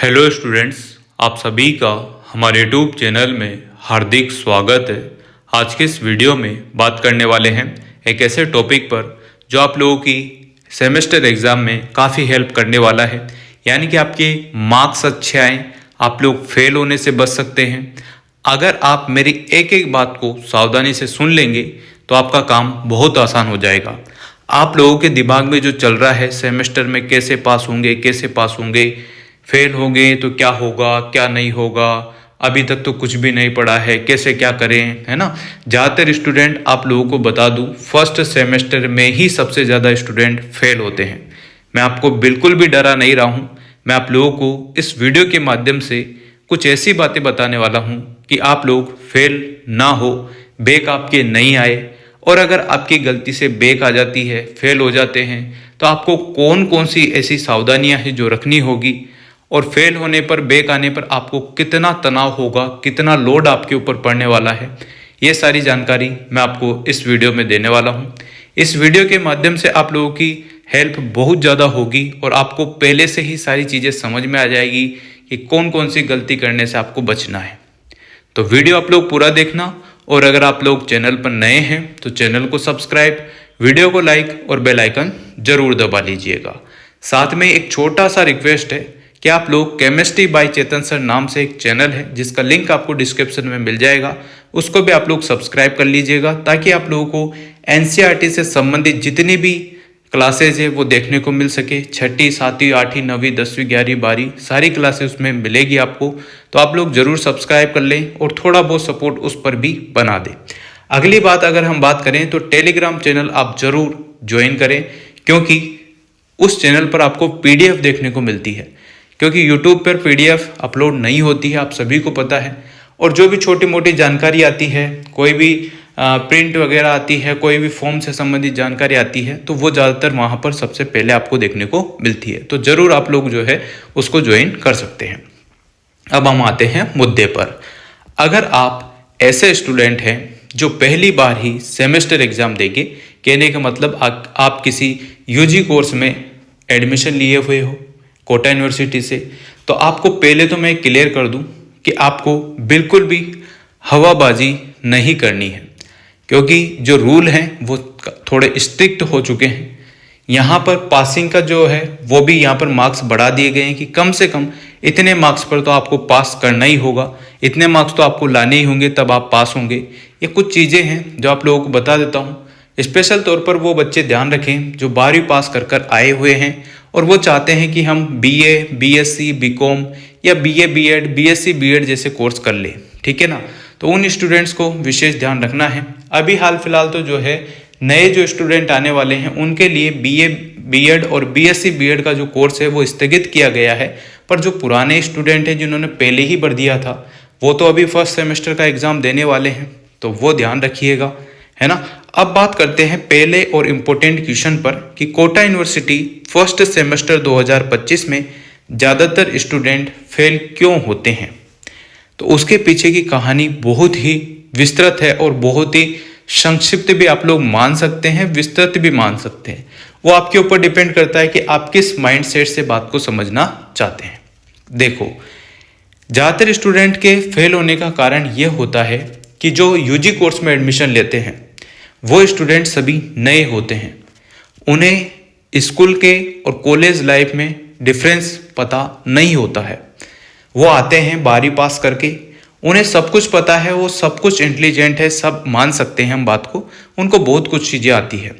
Hello students, आप सभी का हमारे यूट्यूब चैनल में हार्दिक स्वागत है। आज के इस वीडियो में बात करने वाले हैं एक ऐसे टॉपिक पर जो आप लोगों की सेमेस्टर एग्ज़ाम में काफ़ी हेल्प करने वाला है। यानी कि आपके मार्क्स अच्छे आएँ, आप लोग फेल होने से बच सकते हैं। अगर आप मेरी एक एक बात को सावधानी से सुन लेंगे तो आपका काम बहुत आसान हो जाएगा। आप लोगों के दिमाग में जो चल रहा है सेमेस्टर में कैसे पास होंगे, कैसे पास होंगे, फेल हो गए तो क्या होगा, क्या नहीं होगा, अभी तक तो कुछ भी नहीं पढ़ा है, कैसे क्या करें, है ना। ज़्यादातर स्टूडेंट, आप लोगों को बता दूं, फर्स्ट सेमेस्टर में ही सबसे ज़्यादा स्टूडेंट फेल होते हैं। मैं आपको बिल्कुल भी डरा नहीं रहा हूं। मैं आप लोगों को इस वीडियो के माध्यम से कुछ ऐसी बातें बताने वाला हूं कि आप लोग फेल ना हो, बैक आपके नहीं आए। और अगर आपकी गलती से बैक आ जाती है, फेल हो जाते हैं, तो आपको कौन कौन सी ऐसी सावधानियां हैं जो रखनी होगी, और फेल होने पर, बैक आने पर आपको कितना तनाव होगा, कितना लोड आपके ऊपर पड़ने वाला है, ये सारी जानकारी मैं आपको इस वीडियो में देने वाला हूँ। इस वीडियो के माध्यम से आप लोगों की हेल्प बहुत ज़्यादा होगी और आपको पहले से ही सारी चीज़ें समझ में आ जाएगी कि कौन कौन सी गलती करने से आपको बचना है। तो वीडियो आप लोग पूरा देखना, और अगर आप लोग चैनल पर नए हैं तो चैनल को सब्सक्राइब, वीडियो को लाइक और बेल आइकन जरूर दबा लीजिएगा। साथ में एक छोटा सा रिक्वेस्ट है कि आप लोग केमिस्ट्री बाय चेतन सर नाम से एक चैनल है जिसका लिंक आपको डिस्क्रिप्शन में मिल जाएगा, उसको भी आप लोग सब्सक्राइब कर लीजिएगा, ताकि आप लोगों को एनसीईआरटी से संबंधित जितनी भी क्लासेज है वो देखने को मिल सके। 6ठी, 7वीं, 8वीं, 9वीं, 10वीं, 11वीं, 12वीं सारी क्लासेस उसमें मिलेगी आपको। तो आप लोग जरूर सब्सक्राइब कर लें और थोड़ा बहुत सपोर्ट उस पर भी बना दें। अगली बात, अगर हम बात करें तो टेलीग्राम चैनल आप जरूर ज्वाइन करें, क्योंकि उस चैनल पर आपको पीडीएफ देखने को मिलती है। क्योंकि यूट्यूब पर पीडीएफ अपलोड नहीं होती है, आप सभी को पता है। और जो भी छोटी मोटी जानकारी आती है, कोई भी प्रिंट वगैरह आती है, कोई भी फॉर्म से संबंधित जानकारी आती है, तो वो ज़्यादातर वहाँ पर सबसे पहले आपको देखने को मिलती है। तो ज़रूर आप लोग जो है उसको ज्वाइन कर सकते हैं। अब हम आते हैं मुद्दे पर। अगर आप ऐसे स्टूडेंट हैं जो पहली बार ही सेमेस्टर एग्ज़ाम देंगे, कहने का मतलब आप किसी यूजी कोर्स में एडमिशन लिए हुए हो कोटा यूनिवर्सिटी से, तो आपको पहले तो मैं क्लियर कर दूं कि आपको बिल्कुल भी हवाबाजी नहीं करनी है, क्योंकि जो रूल हैं वो थोड़े स्ट्रिक्ट हो चुके हैं। यहाँ पर पासिंग का जो है वो भी यहाँ पर मार्क्स बढ़ा दिए गए हैं कि कम से कम इतने मार्क्स पर तो आपको पास करना ही होगा, इतने मार्क्स तो आपको लाने ही होंगे, तब आप पास होंगे। ये कुछ चीज़ें हैं जो आप लोगों को बता देता हूँ। स्पेशल तौर पर वो बच्चे ध्यान रखें जो 12वीं पास कर कर आए हुए हैं और वो चाहते हैं कि हम बीए, बीएससी, बीकॉम या बीए, बीएड, बीएससी, बीएड जैसे कोर्स कर ले, ठीक है ना। तो उन स्टूडेंट्स को विशेष ध्यान रखना है। अभी हाल फिलहाल तो जो है नए जो स्टूडेंट आने वाले हैं उनके लिए बीए, बीएड और बीएससी, बीएड का जो कोर्स है वो स्थगित किया गया है। पर जो पुराने स्टूडेंट हैं जिन्होंने पहले ही भर दिया था, वो तो अभी फर्स्ट सेमेस्टर का एग्ज़ाम देने वाले हैं, तो वो ध्यान रखिएगा, है ना। अब बात करते हैं पहले और इम्पोर्टेंट क्वेश्चन पर कि कोटा यूनिवर्सिटी फर्स्ट सेमेस्टर 2025 में ज़्यादातर स्टूडेंट फेल क्यों होते हैं। तो उसके पीछे की कहानी बहुत ही विस्तृत है और बहुत ही संक्षिप्त भी आप लोग मान सकते हैं, विस्तृत भी मान सकते हैं। वो आपके ऊपर डिपेंड करता है कि आप किस माइंडसेट से बात को समझना चाहते हैं। देखो, ज़्यादातर स्टूडेंट के फेल होने का कारण ये होता है कि जो यूजी कोर्स में एडमिशन लेते हैं वो स्टूडेंट सभी नए होते हैं। उन्हें स्कूल के और कॉलेज लाइफ में डिफरेंस पता नहीं होता है। वो आते हैं 12वीं पास करके, उन्हें सब कुछ पता है, वो सब कुछ इंटेलिजेंट है, सब मान सकते हैं हम बात को, उनको बहुत कुछ चीज़ें आती है।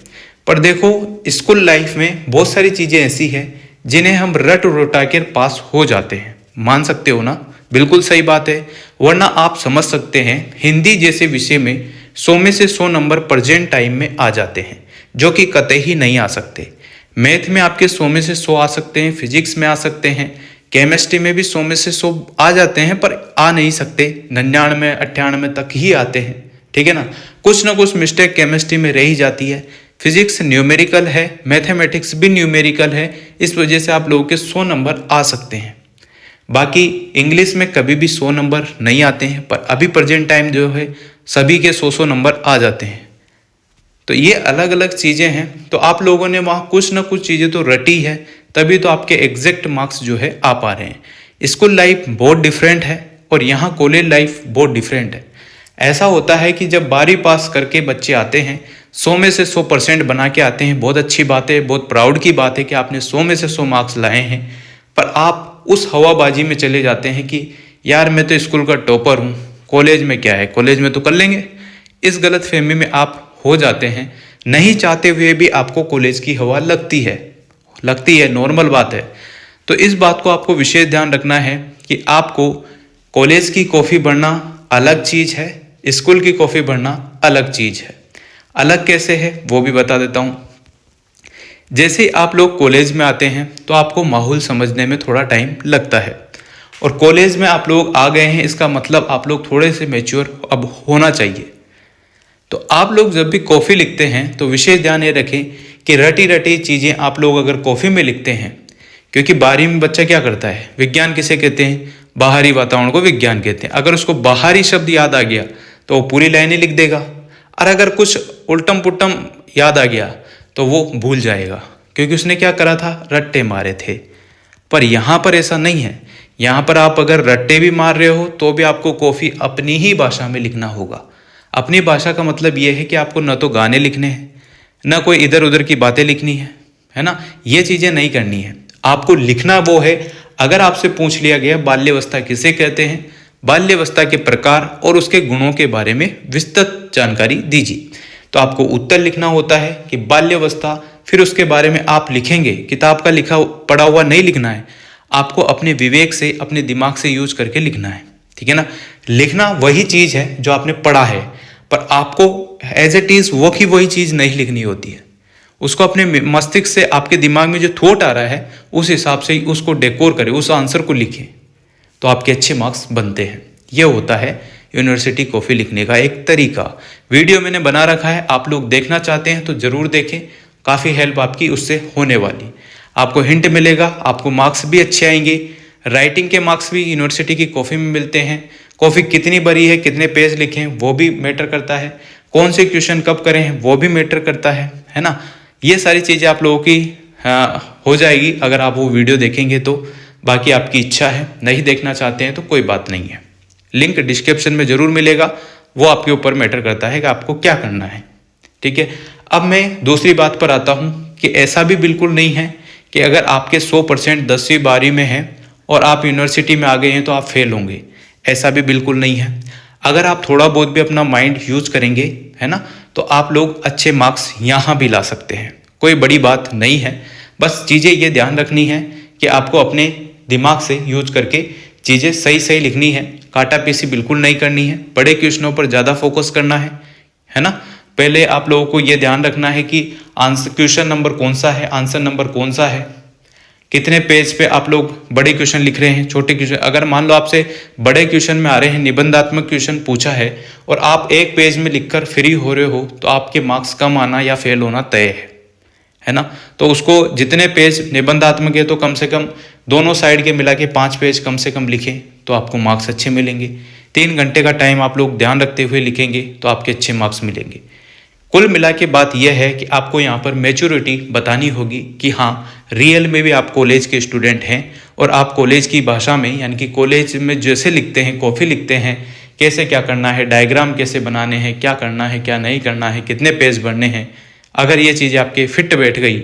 पर देखो, स्कूल लाइफ में बहुत सारी चीज़ें ऐसी हैं जिन्हें हम रट रटा कर पास हो जाते हैं। मान सकते हो ना, बिल्कुल सही बात है। वरना आप समझ सकते हैं हिंदी जैसे विषय में 100 में से 100 नंबर प्रेजेंट टाइम में आ जाते हैं, जो कि कतई ही नहीं आ सकते। मैथ में आपके 100 में से 100 आ सकते हैं, फिजिक्स में आ सकते हैं, केमिस्ट्री में भी 100 में से 100 आ जाते हैं, पर आ नहीं सकते, 99, 98 तक ही आते हैं, ठीक है ना। कुछ ना कुछ मिस्टेक केमिस्ट्री में रह ही जाती है। फिजिक्स न्यूमेरिकल है, मैथमेटिक्स भी न्यूमेरिकल है, इस वजह से आप लोगों के 100 नंबर आ सकते हैं। बाकी इंग्लिश में कभी भी 100 नंबर नहीं आते हैं, पर अभी प्रेजेंट टाइम जो है सभी के 100 नंबर आ जाते हैं। तो ये अलग अलग चीज़ें हैं। तो आप लोगों ने वहाँ कुछ ना कुछ चीज़ें तो रटी है, तभी तो आपके एग्जैक्ट मार्क्स जो है आ पा रहे हैं। स्कूल लाइफ बहुत डिफरेंट है और यहाँ कॉलेज लाइफ बहुत डिफरेंट है। ऐसा होता है कि जब 12वीं पास करके बच्चे आते हैं 100 में से 100% बना के आते हैं, बहुत अच्छी बात है, बहुत प्राउड की बात है कि आपने 100 में से 100 मार्क्स लाए हैं। पर आप उस हवाबाजी में चले जाते हैं कि यार मैं तो स्कूल का टॉपर हूँ, कॉलेज में क्या है, कॉलेज में तो कर लेंगे। इस गलत फहमी में आप हो जाते हैं। नहीं चाहते हुए भी आपको कॉलेज की हवा लगती है, नॉर्मल बात है। तो इस बात को आपको विशेष ध्यान रखना है कि आपको कॉलेज की कॉफ़ी बढ़ना अलग चीज़ है, स्कूल की कॉफ़ी बढ़ना अलग चीज़ है। अलग कैसे है वो भी बता देता हूँ। जैसे आप लोग कॉलेज में आते हैं तो आपको माहौल समझने में थोड़ा टाइम लगता है, और कॉलेज में आप लोग आ गए हैं इसका मतलब आप लोग थोड़े से मैच्योर अब होना चाहिए। तो आप लोग जब भी कॉफ़ी लिखते हैं तो विशेष ध्यान ये रखें कि रटी रटी चीज़ें आप लोग अगर कॉफ़ी में लिखते हैं, क्योंकि 12वीं में बच्चा क्या करता है, विज्ञान किसे कहते हैं, बाहरी वातावरण को विज्ञान कहते हैं। अगर उसको बाहरी शब्द याद आ गया तो वो पूरी लाइन ही लिख देगा, और अगर कुछ उल्टम पुल्टम याद आ गया तो वो भूल जाएगा, क्योंकि उसने क्या करा था, रट्टे मारे थे। पर यहाँ पर ऐसा नहीं है। यहाँ पर आप अगर रट्टे भी मार रहे हो तो भी आपको कॉफ़ी अपनी ही भाषा में लिखना होगा। अपनी भाषा का मतलब ये है कि आपको न तो गाने लिखने हैं, न कोई इधर उधर की बातें लिखनी है ना, ये चीज़ें नहीं करनी है। आपको लिखना वो है, अगर आपसे पूछ लिया गया बाल्यावस्था किसे कहते हैं, बाल्यावस्था के प्रकार और उसके गुणों के बारे में विस्तृत जानकारी दीजिए, तो आपको उत्तर लिखना होता है कि बाल्यावस्था, फिर उसके बारे में आप लिखेंगे। किताब का लिखा पढ़ा हुआ नहीं लिखना है, आपको अपने विवेक से, अपने दिमाग से यूज करके लिखना है, ठीक है ना। लिखना वही चीज़ है जो आपने पढ़ा है, पर आपको एज इट इज़ वो की वही चीज़ नहीं लिखनी होती है। उसको अपने मस्तिष्क से, आपके दिमाग में जो थॉट आ रहा है उस हिसाब से ही उसको डेकोर करें, उस आंसर को लिखें, तो आपके अच्छे मार्क्स बनते हैं। यह होता है यूनिवर्सिटी कॉफ़ी लिखने का एक तरीका। वीडियो मैंने बना रखा है, आप लोग देखना चाहते हैं तो ज़रूर देखें, काफ़ी हेल्प आपकी उससे होने वाली। आपको हिंट मिलेगा, आपको मार्क्स भी अच्छे आएंगे। राइटिंग के मार्क्स भी यूनिवर्सिटी की कॉफ़ी में मिलते हैं। कॉफ़ी कितनी बड़ी है, कितने पेज लिखें वो भी मैटर करता है, कौन से क्वेश्चन कब करें वो भी मैटर करता है ना। ये सारी चीज़ें आप लोगों की हो जाएगी अगर आप वो वीडियो देखेंगे तो। बाकी आपकी इच्छा है, नहीं देखना चाहते हैं तो कोई बात नहीं है, लिंक डिस्क्रिप्शन में ज़रूर मिलेगा। वो आपके ऊपर मैटर करता है कि आपको क्या करना है, ठीक है। अब मैं दूसरी बात पर आता हूँ कि ऐसा भी बिल्कुल नहीं है कि अगर आपके 100% 10वीं 12वीं में है और आप यूनिवर्सिटी में आ गए हैं तो आप फेल होंगे, ऐसा भी बिल्कुल नहीं है। अगर आप थोड़ा बहुत भी अपना माइंड यूज करेंगे, है ना, तो आप लोग अच्छे मार्क्स यहाँ भी ला सकते हैं। कोई बड़ी बात नहीं है, बस चीज़ें ये ध्यान रखनी है कि आपको अपने दिमाग से यूज करके चीज़ें सही सही लिखनी है। काटा पीसी बिल्कुल नहीं करनी है, बड़े क्वेश्चनों पर ज़्यादा फोकस करना है ना। पहले आप लोगों को ये ध्यान रखना है कि आंसर, क्वेश्चन नंबर कौन सा है, आंसर नंबर कौन सा है, कितने पेज पे आप लोग बड़े क्वेश्चन लिख रहे हैं, छोटे क्वेश्चन। अगर मान लो आपसे बड़े क्वेश्चन में आ रहे हैं, निबंधात्मक क्वेश्चन पूछा है और आप एक पेज में लिखकर फ्री हो रहे हो, तो आपके मार्क्स कम आना या फेल होना तय है ना। तो उसको जितने पेज निबंधात्मक है तो कम से कम दोनों साइड के मिला के 5 पेज कम से कम लिखें तो आपको मार्क्स अच्छे मिलेंगे। 3 घंटे का टाइम आप लोग ध्यान रखते हुए लिखेंगे तो आपके अच्छे मार्क्स मिलेंगे। कुल मिला के बात यह है कि आपको यहाँ पर मैच्योरिटी बतानी होगी कि हाँ, रियल में भी आप कॉलेज के स्टूडेंट हैं और आप कॉलेज की भाषा में, यानी कि कॉलेज में जैसे लिखते हैं, कॉफ़ी लिखते हैं, कैसे क्या करना है, डायग्राम कैसे बनाने हैं, क्या करना है क्या नहीं करना है, कितने पेज भरने हैं। अगर ये चीज़ें आपके फिट बैठ गई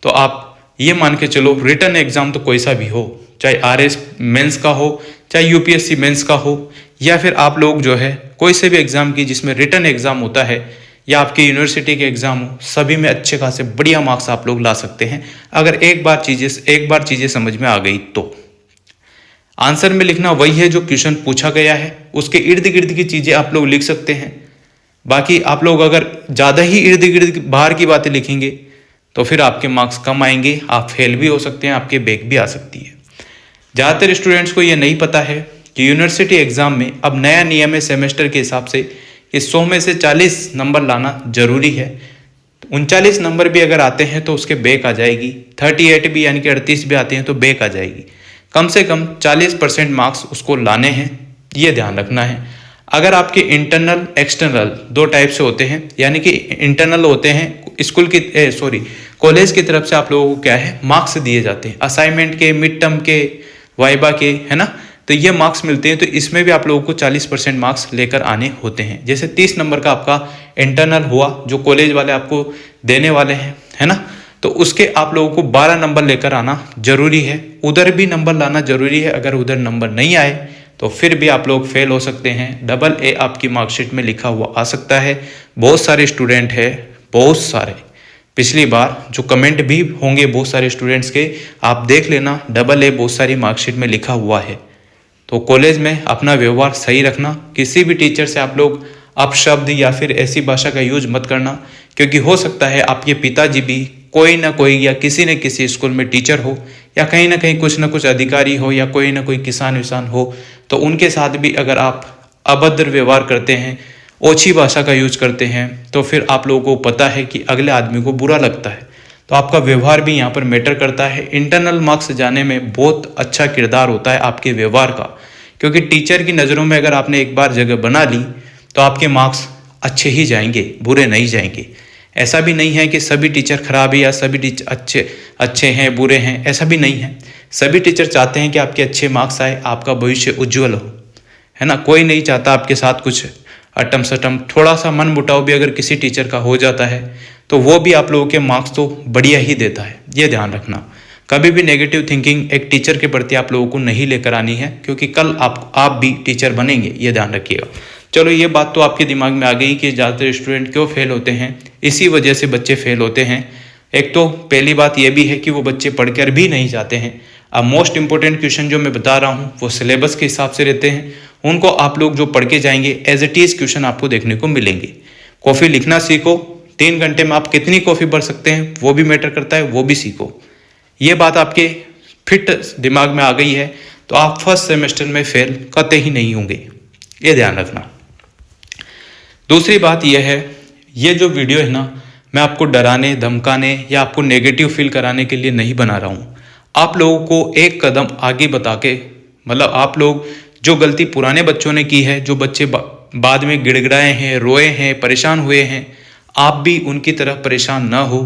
तो आप ये मान के चलो, रिटर्न एग्ज़ाम तो कोई सा भी हो, चाहे RS मेंस का हो, चाहे UPSC मेंस का हो, या फिर आप लोग जो है कोई से भी एग्ज़ाम की जिसमें रिटर्न एग्ज़ाम होता है, या आपके यूनिवर्सिटी के एग्ज़ाम हो, सभी में अच्छे खासे बढ़िया मार्क्स आप लोग ला सकते हैं अगर एक बार चीज़ें समझ में आ गई तो। आंसर में लिखना वही है जो क्वेश्चन पूछा गया है, उसके इर्द गिर्द की चीज़ें आप लोग लिख सकते हैं। बाकी आप लोग अगर ज़्यादा ही इर्द गिर्द बाहर की बातें लिखेंगे तो फिर आपके मार्क्स कम आएंगे, आप फेल भी हो सकते हैं, आपके बैक भी आ सकती है। ज़्यादातर स्टूडेंट्स को ये नहीं पता है कि यूनिवर्सिटी एग्ज़ाम में अब नया नियम है सेमेस्टर के हिसाब से कि 100 में से 40 नंबर लाना जरूरी है। 39 नंबर भी अगर आते हैं तो उसके बैक आ जाएगी, 38 भी यानी कि 38 भी आते हैं तो बैक आ जाएगी। कम से कम 40% मार्क्स उसको लाने हैं, ये ध्यान रखना है। अगर आपके इंटरनल एक्सटर्नल 2 टाइप से होते हैं, यानी कि इंटरनल होते हैं स्कूल की कॉलेज की तरफ से आप लोगों को क्या है, मार्क्स दिए जाते हैं असाइनमेंट के, मिड टर्म के, वाइबा के, है ना, तो ये मार्क्स मिलते हैं। तो इसमें भी आप लोगों को 40% मार्क्स लेकर आने होते हैं। जैसे 30 नंबर का आपका इंटरनल हुआ जो कॉलेज वाले आपको देने वाले हैं, है ना, तो उसके आप लोगों को 12 नंबर लेकर आना जरूरी है। उधर भी नंबर लाना जरूरी है। अगर उधर नंबर नहीं आए तो फिर भी आप लोग फेल हो सकते हैं। AA आपकी मार्कशीट में लिखा हुआ आ सकता है। बहुत सारे स्टूडेंट है, बहुत सारे, पिछली बार जो कमेंट भी होंगे बहुत सारे स्टूडेंट्स के, आप देख लेना AA बहुत सारी मार्कशीट में लिखा हुआ है। तो कॉलेज में अपना व्यवहार सही रखना। किसी भी टीचर से आप लोग अपशब्द या फिर ऐसी भाषा का यूज मत करना, क्योंकि हो सकता है आपके पिताजी भी कोई ना कोई या किसी न किसी स्कूल में टीचर हो, या कहीं ना कहीं कुछ ना कुछ अधिकारी हो, या कोई ना कोई किसान विसान हो, तो उनके साथ भी अगर आप अभद्र व्यवहार करते हैं, ओछी भाषा का यूज करते हैं, तो फिर आप लोगों को पता है कि अगले आदमी को बुरा लगता है। तो आपका व्यवहार भी यहाँ पर मैटर करता है। इंटरनल मार्क्स जाने में बहुत अच्छा किरदार होता है आपके व्यवहार का, क्योंकि टीचर की नज़रों में अगर आपने एक बार जगह बना ली तो आपके मार्क्स अच्छे ही जाएंगे, बुरे नहीं जाएंगे। ऐसा भी नहीं है कि सभी टीचर खराब है या सभी टीचर अच्छे हैं, बुरे हैं, ऐसा भी नहीं है। सभी टीचर चाहते हैं कि आपके अच्छे मार्क्स आए, आपका भविष्य उज्जवल हो, है ना। कोई नहीं चाहता आपके साथ कुछ अटम सटम, थोड़ा सा मन मुटाव भी अगर किसी टीचर का हो जाता है तो वो भी आप लोगों के मार्क्स तो बढ़िया ही देता है। ये ध्यान रखना। कभी भी नेगेटिव थिंकिंग एक टीचर के प्रति आप लोगों को नहीं लेकर आनी है, क्योंकि कल आप भी टीचर बनेंगे, ये ध्यान रखिएगा। चलो, ये बात तो आपके दिमाग में आ गई कि ज़्यादातर स्टूडेंट क्यों फेल होते हैं। इसी वजह से बच्चे फेल होते हैं। एक तो पहली बात ये भी है कि वो बच्चे पढ़कर भी नहीं जाते हैं। अब मोस्ट इंपॉर्टेंट क्वेश्चन जो मैं बता रहा हूँ वो सिलेबस के हिसाब से रहते हैं। उनको आप लोग जो पढ़ के जाएंगे एज इट इज़ क्वेश्चन आपको देखने को मिलेंगे। कॉफ़ी लिखना सीखो। 3 घंटे में आप कितनी कॉफ़ी भर सकते हैं वो भी मैटर करता है, वो भी सीखो। ये बात आपके फिट दिमाग में आ गई है तो आप फर्स्ट सेमेस्टर में फेल कतई ही नहीं होंगे, ये ध्यान रखना। दूसरी बात यह है, ये जो वीडियो है ना, मैं आपको डराने धमकाने या आपको नेगेटिव फील कराने के लिए नहीं बना रहा हूँ। आप लोगों को एक कदम आगे बता के, मतलब आप लोग जो गलती पुराने बच्चों ने की है, जो बच्चे बाद में गिड़गिड़ाए हैं, रोए हैं, परेशान हुए हैं, आप भी उनकी तरह परेशान ना हो,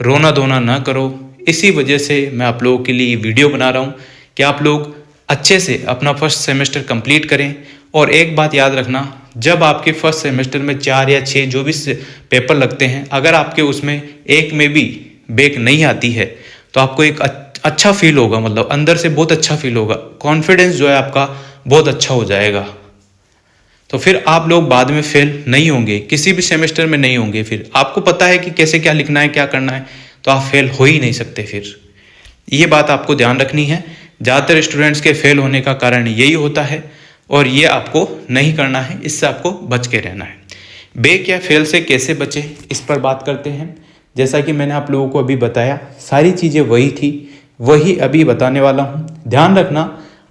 रोना धोना ना करो। इसी वजह से मैं आप लोगों के लिए ये वीडियो बना रहा हूँ कि आप लोग अच्छे से अपना फर्स्ट सेमेस्टर कंप्लीट करें। और एक बात याद रखना, जब आपके फर्स्ट सेमेस्टर में 4 या 6 जो भी पेपर लगते हैं, अगर आपके उसमें एक में भी बैक नहीं आती है तो आपको एक अच्छा फील होगा, मतलब अंदर से बहुत अच्छा फील होगा। कॉन्फिडेंस जो है आपका बहुत अच्छा हो जाएगा। तो फिर आप लोग बाद में फेल नहीं होंगे, किसी भी सेमेस्टर में नहीं होंगे। फिर आपको पता है कि कैसे क्या लिखना है, क्या करना है, तो आप फेल हो ही नहीं सकते। फिर ये बात आपको ध्यान रखनी है। ज़्यादातर स्टूडेंट्स के फेल होने का कारण यही होता है और ये आपको नहीं करना है, इससे आपको बच के रहना है। बैक या फेल से कैसे बचे, इस पर बात करते हैं। जैसा कि मैंने आप लोगों को अभी बताया, सारी चीज़ें वही थी, वही अभी बताने वाला हूँ। ध्यान रखना,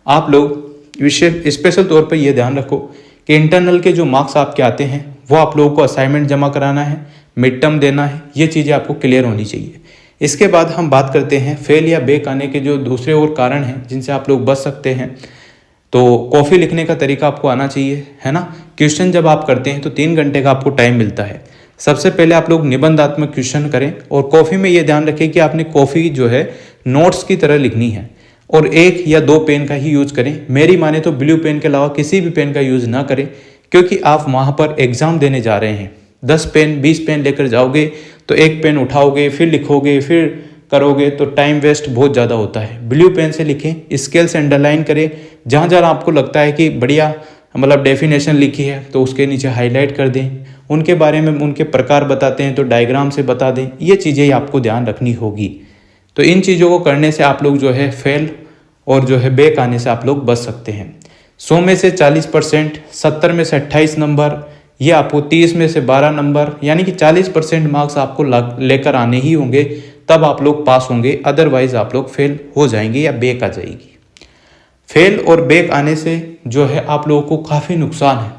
आप लोग विशेष स्पेशल तौर पर यह ध्यान रखो कि इंटरनल के जो मार्क्स आपके आते हैं वो आप लोगों को असाइनमेंट जमा कराना है, मिड टर्म देना है, ये चीज़ें आपको क्लियर होनी चाहिए। इसके बाद हम बात करते हैं फेल या बैक आने के जो दूसरे और कारण हैं जिनसे आप लोग बच सकते हैं। तो कॉफ़ी लिखने का तरीका आपको आना चाहिए, है ना। क्वेश्चन जब आप करते हैं तो 3 घंटे का आपको टाइम मिलता है। सबसे पहले आप लोग निबंधात्मक क्वेश्चन करें और कॉफ़ी में ये ध्यान रखें कि आपने कॉफ़ी जो है नोट्स की तरह लिखनी है और 1 या 2 पेन का ही यूज़ करें। मेरी माने तो ब्लू पेन के अलावा किसी भी पेन का यूज़ ना करें, क्योंकि आप वहाँ पर एग्ज़ाम देने जा रहे हैं। 10 पेन 20 पेन लेकर जाओगे तो 1 पेन उठाओगे, फिर लिखोगे, फिर करोगे, तो टाइम वेस्ट बहुत ज़्यादा होता है। ब्लू पेन से लिखें, स्केल से अंडरलाइन करें। जहाँ जहाँ आपको लगता है कि बढ़िया मतलब डेफिनेशन लिखी है तो उसके नीचे हाईलाइट कर दें। उनके बारे में उनके प्रकार बताते हैं तो डायग्राम से बता दें। ये चीज़ें आपको ध्यान रखनी होगी। तो इन चीज़ों को करने से आप लोग जो है फेल और जो है बैक आने से आप लोग बच सकते हैं। 100 में से 40%, 70 में से 28 नंबर, ये आपको 30 में से 12 नंबर, यानी कि 40% मार्क्स आपको लेकर आने ही होंगे, तब आप लोग पास होंगे। अदरवाइज आप लोग फेल हो जाएंगे या बैक आ जाएगी। फेल और बैक आने से जो है आप लोगों को काफ़ी नुकसान है,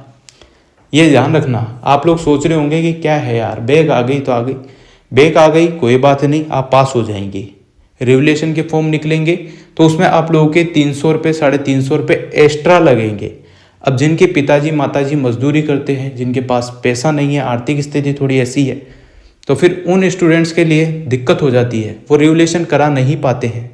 ये ध्यान रखना। आप लोग सोच रहे होंगे कि क्या है यार, बैक आ गई तो आ गई, बैक आ गई कोई बात नहीं, आप पास हो जाएंगे। रिवलेशन के फॉर्म निकलेंगे तो उसमें आप लोगों के 300 रुपये 350 रुपये एक्स्ट्रा लगेंगे। अब जिनके पिताजी माताजी मजदूरी करते हैं, जिनके पास पैसा नहीं है, आर्थिक स्थिति थोड़ी ऐसी है, तो फिर उन स्टूडेंट्स के लिए दिक्कत हो जाती है, वो रिवलेशन करा नहीं पाते हैं।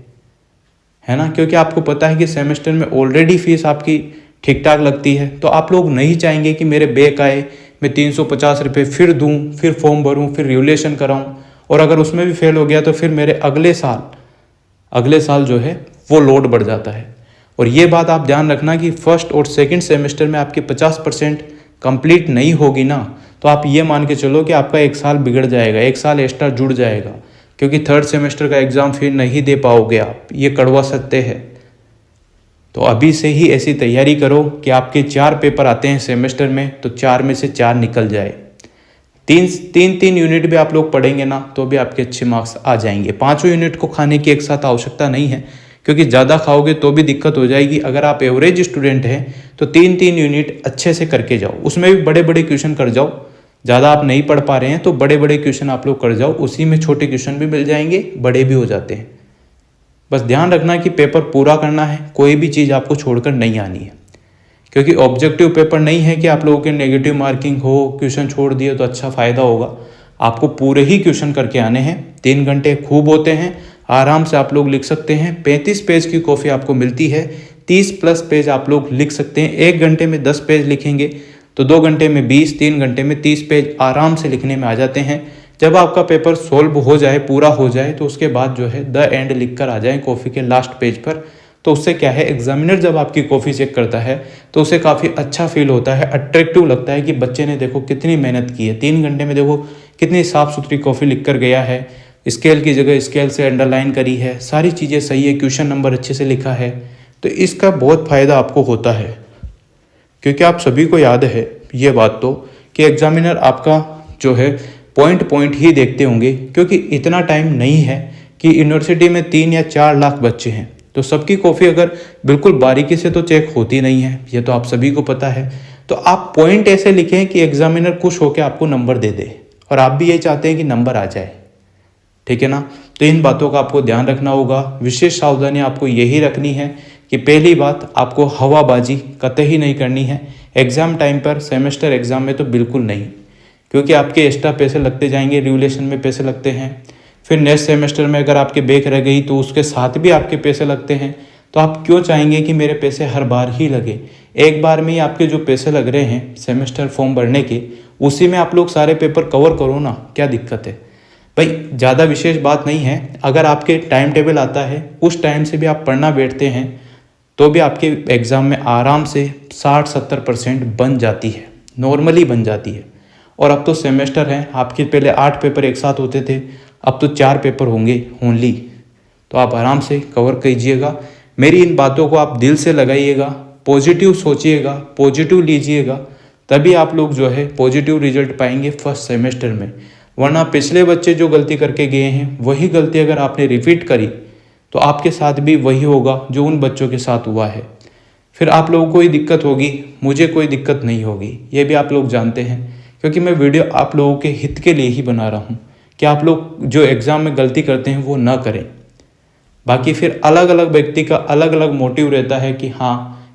है ना, क्योंकि आपको पता है कि सेमेस्टर में ऑलरेडी फीस आपकी ठीक ठाक लगती है। तो आप लोग नहीं चाहेंगे कि मेरे बैक आए, मैं 350 रुपये फिर दूँ, फिर फॉर्म भरूँ, फिर रिवोल्यूशन कराऊँ, और अगर उसमें भी फेल हो गया तो फिर मेरे अगले साल जो है वो लोड बढ़ जाता है। और ये बात आप ध्यान रखना कि फर्स्ट और सेकंड सेमेस्टर में आपकी 50% कंप्लीट नहीं होगी ना, तो आप ये मान के चलो कि आपका एक साल बिगड़ जाएगा, एक साल एक्स्ट्रा जुड़ जाएगा, क्योंकि थर्ड सेमेस्टर का एग्ज़ाम फिर नहीं दे पाओगे आप, ये कड़वा सत्य है। तो अभी से ही ऐसी तैयारी करो कि आपके 4 पेपर आते हैं सेमेस्टर में, तो 4 में से 4 निकल जाए। तीन यूनिट भी आप लोग पढ़ेंगे ना तो भी आपके अच्छे मार्क्स आ जाएंगे। 5 यूनिट को खाने की एक साथ आवश्यकता नहीं है, क्योंकि ज़्यादा खाओगे तो भी दिक्कत हो जाएगी। अगर आप एवरेज स्टूडेंट हैं तो 3 यूनिट अच्छे से करके जाओ, उसमें भी बड़े बड़े क्वेश्चन कर जाओ। ज़्यादा आप नहीं पढ़ पा रहे हैं तो बड़े बड़े क्वेश्चन आप लोग कर जाओ, उसी में छोटे क्वेश्चन भी मिल जाएंगे, बड़े भी हो जाते हैं। बस ध्यान रखना कि पेपर पूरा करना है, कोई भी चीज़ आपको छोड़कर नहीं आनी है, क्योंकि ऑब्जेक्टिव पेपर नहीं है कि आप लोगों के नेगेटिव मार्किंग हो, क्वेश्चन छोड़ दिए तो अच्छा फ़ायदा होगा। आपको पूरे ही क्वेश्चन करके आने हैं। 3 घंटे खूब होते हैं, आराम से आप लोग लिख सकते हैं। 35 पेज की कॉपी आपको मिलती है, 30+ पेज आप लोग लिख सकते हैं। 1 घंटे में 10 पेज लिखेंगे तो 2 घंटे में 20, 3 घंटे में 30 पेज आराम से लिखने में आ जाते हैं। जब आपका पेपर सोल्व हो जाए, पूरा हो जाए, तो उसके बाद जो है द एंड लिख कर आ जाए कॉफ़ी के लास्ट पेज पर। तो उससे क्या है, एग्जामिनर जब आपकी कॉफ़ी चेक करता है तो उसे काफ़ी अच्छा फील होता है, अट्रैक्टिव लगता है कि बच्चे ने देखो कितनी मेहनत की है, 3 घंटे में देखो कितनी साफ़ सुथरी कॉफ़ी लिख कर गया है, स्केल की जगह स्केल से अंडरलाइन करी है, सारी चीज़ें सही है, क्वेश्चन नंबर अच्छे से लिखा है। तो इसका बहुत फ़ायदा आपको होता है, क्योंकि आप सभी को याद है ये बात तो कि एग्जामिनर आपका जो है पॉइंट ही देखते होंगे, क्योंकि इतना टाइम नहीं है कि यूनिवर्सिटी में 3 या 4 लाख बच्चे हैं, तो सबकी कॉफ़ी अगर बिल्कुल बारीकी से तो चेक होती नहीं है, ये तो आप सभी को पता है। तो आप पॉइंट ऐसे लिखें कि एग्जामिनर खुश होकर आपको नंबर दे दे, और आप भी ये चाहते हैं कि नंबर आ जाए, ठीक है ना। तो इन बातों का आपको ध्यान रखना होगा। विशेष सावधानी आपको यही रखनी है कि पहली बात, आपको हवाबाजी कतई नहीं करनी है एग्ज़ाम टाइम पर, सेमेस्टर एग्ज़ाम में तो बिल्कुल नहीं, क्योंकि आपके एक्स्ट्रा पैसे लगते जाएंगे, रिवोल्यूशन में पैसे लगते हैं, फिर नेक्स्ट सेमेस्टर में अगर आपके बैक रह गई तो उसके साथ भी आपके पैसे लगते हैं। तो आप क्यों चाहेंगे कि मेरे पैसे हर बार ही लगे? एक बार में ही आपके जो पैसे लग रहे हैं सेमेस्टर फॉर्म भरने के, उसी में आप लोग सारे पेपर कवर करो ना, क्या दिक्कत है भाई? ज़्यादा विशेष बात नहीं है। अगर आपके टाइम टेबल आता है उस टाइम से भी आप पढ़ना बैठते हैं तो भी आपके एग्ज़ाम में आराम से 60-70% बन जाती है, नॉर्मली बन जाती है। और अब तो सेमेस्टर है, आपके पहले 8 पेपर एक साथ होते थे, अब तो 4 पेपर होंगे ओनली, तो आप आराम से कवर कीजिएगा। मेरी इन बातों को आप दिल से लगाइएगा, पॉजिटिव सोचिएगा, पॉजिटिव लीजिएगा, तभी आप लोग जो है पॉजिटिव रिजल्ट पाएंगे फर्स्ट सेमेस्टर में। वरना पिछले बच्चे जो गलती करके गए हैं वही गलती अगर आपने रिपीट करी तो आपके साथ भी वही होगा जो उन बच्चों के साथ हुआ है। फिर आप लोगों को ही दिक्कत होगी, मुझे कोई दिक्कत नहीं होगी, ये भी आप लोग जानते हैं, क्योंकि मैं वीडियो आप लोगों के हित के लिए ही बना रहा हूँ कि आप लोग जो एग्ज़ाम में गलती करते हैं वो ना करें। बाकी फिर अलग अलग व्यक्ति का अलग अलग मोटिव रहता है कि हाँ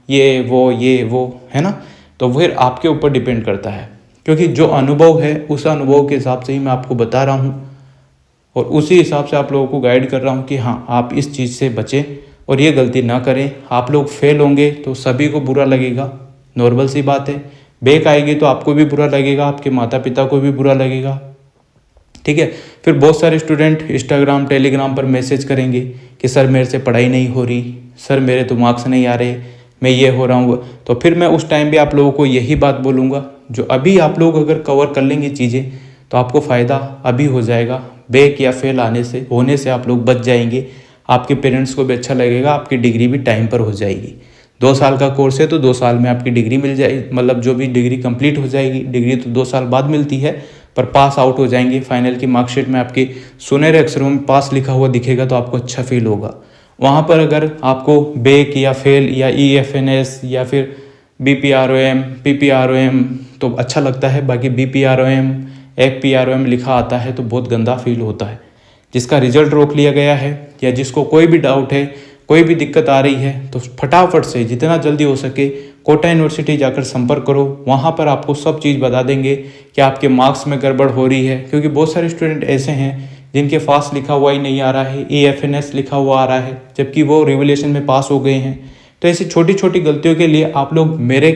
ये वो है ना, तो फिर आपके ऊपर डिपेंड करता है, क्योंकि जो अनुभव है उस अनुभव के हिसाब से ही मैं आपको बता रहा हूँ और उसी हिसाब से आप लोगों को गाइड कर रहा हूँ कि हाँ आप इस चीज़ से बचें और ये गलती ना करें। आप लोग फेल होंगे तो सभी को बुरा लगेगा, नॉर्मल सी बात है। बैक आएगी तो आपको भी बुरा लगेगा, आपके माता पिता को भी बुरा लगेगा, ठीक है। फिर बहुत सारे स्टूडेंट इंस्टाग्राम टेलीग्राम पर मैसेज करेंगे कि सर मेरे से पढ़ाई नहीं हो रही, सर मेरे तो मार्क्स नहीं आ रहे, मैं ये हो रहा हूँ। तो फिर मैं उस टाइम भी आप लोगों को यही बात बोलूँगा, जो अभी आप लोग अगर कवर कर लेंगे चीज़ें तो आपको फ़ायदा अभी हो जाएगा। बैक या फेल होने से आप लोग बच जाएंगे, आपके पेरेंट्स को भी अच्छा लगेगा, आपकी डिग्री भी टाइम पर हो जाएगी। 2 साल का कोर्स है तो 2 साल में आपकी डिग्री मिल जाएगी, मतलब जो भी डिग्री कंप्लीट हो जाएगी। डिग्री तो 2 साल बाद मिलती है, पर पास आउट हो जाएंगे। फाइनल की मार्कशीट में आपके सुनहरे अक्षरों में पास लिखा हुआ दिखेगा तो आपको अच्छा फील होगा। वहाँ पर अगर आपको बैक या फेल या EFNS या फिर BPROM PPROM तो अच्छा लगता है, बाकी BPROM FPROM लिखा आता है तो बहुत गंदा फील होता है। जिसका रिजल्ट रोक लिया गया है या जिसको कोई भी डाउट है, कोई भी दिक्कत आ रही है, तो फटाफट से जितना जल्दी हो सके कोटा यूनिवर्सिटी जाकर संपर्क करो। वहाँ पर आपको सब चीज़ बता देंगे कि आपके मार्क्स में गड़बड़ हो रही है, क्योंकि बहुत सारे स्टूडेंट ऐसे हैं जिनके पास लिखा हुआ ही नहीं आ रहा है, AFNS लिखा हुआ आ रहा है, जबकि वो रिवोल्यूशन में पास हो गए हैं। तो ऐसी छोटी छोटी गलतियों के लिए आप लोग मेरे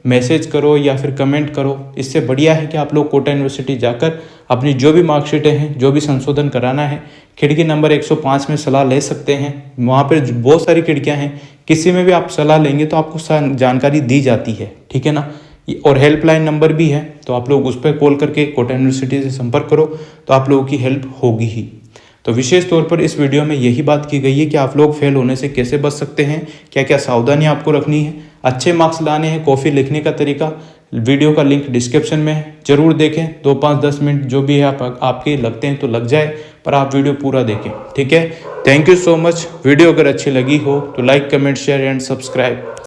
मैसेज करो या फिर कमेंट करो। इससे बढ़िया है कि आप लोग कोटा यूनिवर्सिटी जाकर अपनी जो भी मार्कशीटें हैं, जो भी संशोधन कराना है, खिड़की नंबर 105 में सलाह ले सकते हैं। वहाँ पर बहुत सारी खिड़कियाँ हैं, किसी में भी आप सलाह लेंगे तो आपको जानकारी दी जाती है, ठीक है ना। और हेल्पलाइन नंबर भी है, तो आप लोग उस पर कॉल करके कोटा यूनिवर्सिटी से संपर्क करो तो आप लोगों की हेल्प होगी ही। तो विशेष तौर पर इस वीडियो में यही बात की गई है कि आप लोग फेल होने से कैसे बच सकते हैं, क्या क्या सावधानी आपको रखनी है, अच्छे मार्क्स लाने हैं, कॉफ़ी लिखने का तरीका। वीडियो का लिंक डिस्क्रिप्शन में है, जरूर देखें। 2, 5, 10 मिनट जो भी है आपके लगते हैं तो लग जाए, पर आप वीडियो पूरा देखें, ठीक है। Thank you so much. Video अगर अच्छी लगी हो तो like, comment, share and subscribe.